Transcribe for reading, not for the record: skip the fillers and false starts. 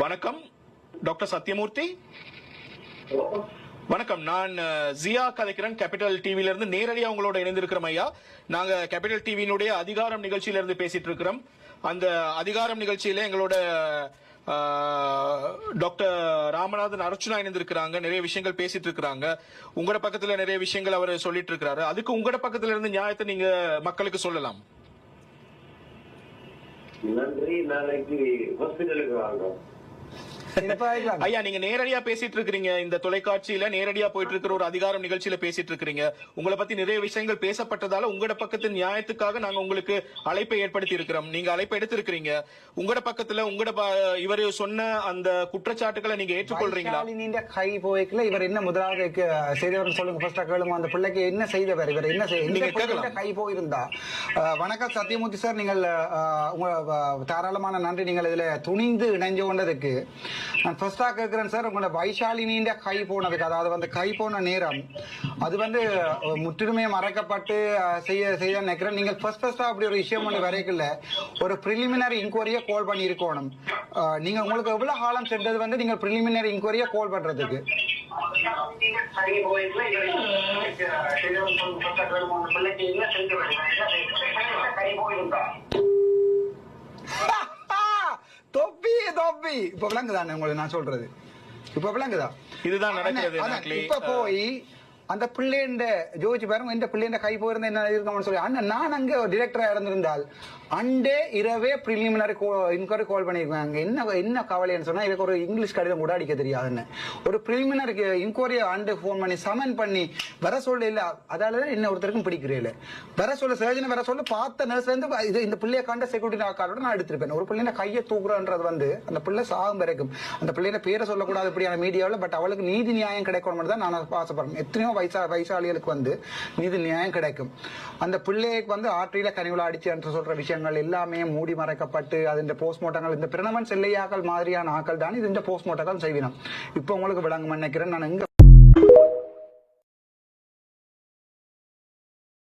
வணக்கம் டாக்டர் சத்யமூர்த்தி. வணக்கம், நான் ஜியா கதைக்கிறேன். கேபிட்டல் டிவில இருந்து நேரடியா உங்களோட இணைந்திருக்கிறோம் ஐயா. நாங்க கேபிட்டல் டிவியினுடைய அதிகாரம் நிகழ்ச்சியில இருந்து பேசிட்டு இருக்கிறோம். அந்த அதிகாரம் நிகழ்ச்சியில எங்களோட டாக்டர் ராமநாதன் அர்ச்சுனா இணைந்திருக்கிறாங்க. நிறைய விஷயங்கள் பேசிட்டு இருக்கிறாங்க. உங்களோட பக்கத்துல நிறைய விஷயங்கள் அவர் சொல்லிட்டு இருக்கிறாரு. அதுக்கு உங்களோட பக்கத்துல இருந்து நியாயத்தை நீங்க மக்களுக்கு சொல்லலாம். நன்றி. நாளைக்கு ஹாஸ்பிட்டலுக்கு வாங்க ஐயா. நீங்க நேரடியா பேசிட்டு இருக்கிறீங்க, இந்த தொலைக்காட்சியில நேரடியா போயிட்டு இருக்கிற ஒரு அதிகாரம் நிகழ்ச்சியில பேசிட்டு இருக்கிறீங்க. உங்களை பத்தி நிறைய விஷயங்கள் பேசப்பட்டதால உங்களோட பக்கத்து நியாயத்துக்காக நாங்க உங்களுக்கு அழைப்பை ஏற்படுத்தி இருக்கிறோம். நீங்க அழைப்பை எடுத்திருக்கிறீங்க. உங்களோட பக்கத்துல இவர் சொன்ன அந்த குற்றச்சாட்டுகளை நீங்க ஏற்றுக்கொள்றீங்களா? நீண்ட கை போய்க்கல இவர் என்ன முதலாவது செய்தவர் சொல்லுங்க. ஃபர்ஸ்ட் கேளுங்க, அந்த பிள்ளைக்கு என்ன செய்தவர், இவர் என்ன செய்ய கை போயிருந்தா. வணக்கம் சத்யமூர்த்தி சார், நீங்கள் தாராளமான நன்றி. நீங்கள் இதுல துணிந்து இணைஞ்சு கொண்டதுக்கு நான் ஃபர்ஸ்டா கேட்கிறேன் சார். உங்களோட வைஷாலினின்ற கை போனதுக்கு, அதாவது வந்து கை போன நேரம் அது வந்து முற்றிலுமே மறைக்கப்பட்டு செய்ய நினைக்கிறேன். நீங்கள் ஃபர்ஸ்டா அப்படி ஒரு விஷயம் ஒன்று வரைக்கல, ஒரு பிரிலிமினரி இன்கொயரியை கால் பண்ணி இருக்கணும். நீங்க உங்களுக்கு எவ்வளவு காலம் சென்றது வந்து நீங்க பிரிலிமினரி இன்கொயரியை கால் பண்றதுக்கு? தொப்பி இப்ப விளங்குதானே உங்களுக்கு நான் சொல்றது? இப்ப விளங்குதா? இதுதான் நடக்கிறது. இப்ப போய் அந்த பிள்ளைண்ட ஜோதிச்சு பாருங்க, இந்த பிள்ளைண்ட கை போயிருந்தா என்ன இருக்கணும்னு சொல்லி அண்ணன் நான் அங்க டிரெக்டரா இருந்திருந்தால் அண்டே இரவே பிரிலிமினரி இன்கொயரி கால் பண்ணிருக்காங்க. என்ன கவலைன்னு சொன்னா, இதுக்கு ஒரு இங்கிலீஷ் கடிதம் கூட அடிக்க தெரியாதுன்னு ஒரு பிரிலிமினரி இன்கொயரி அண்டு போன் பண்ணி சமன் பண்ணி வர சொல்ல இல்ல. அதாலதான் என்ன ஒருத்தருக்கும் பிடிக்கிறேன். வர சொல்ல சர்ஜன் வர சொல்ல பார்த்த நர்ஸ்ல இருந்து இந்த பிள்ளைய கண்ட செக்யூரிட்டி ஆக்காரோட நான் எடுத்திருப்பேன். ஒரு பிள்ளைங்க கையை தூக்குறன்றது வந்து அந்த பிள்ளை சாகும் வரைக்கும் அந்த பிள்ளைய பேரை சொல்லக்கூடாது இப்படியான மீடியாவில். பட் அவளுக்கு நீதி நியாயம் கிடைக்கணும் தான் நான் ஆசைப்படுறேன். எத்தனையோ வயசாளிகளுக்கு வந்து நீதி நியாயம் கிடைக்கும். அந்த பிள்ளைக்கு வந்து ஆற்றில கனிவுல அடிச்சு என்று சொல்ற விஷயங்கள் எல்லாமே மூடி மறைக்கப்பட்டு அது போஸ்ட்மார்ட்டங்கள் இந்த பிரணவன் செல்லையாக்கள் மாதிரியான ஆக்கள் தான் இது போஸ்ட்மார்ட்டங்கள் செய்வினம். இப்ப உங்களுக்கு விளங்கும் நினைக்கிறேன். நான் எங்க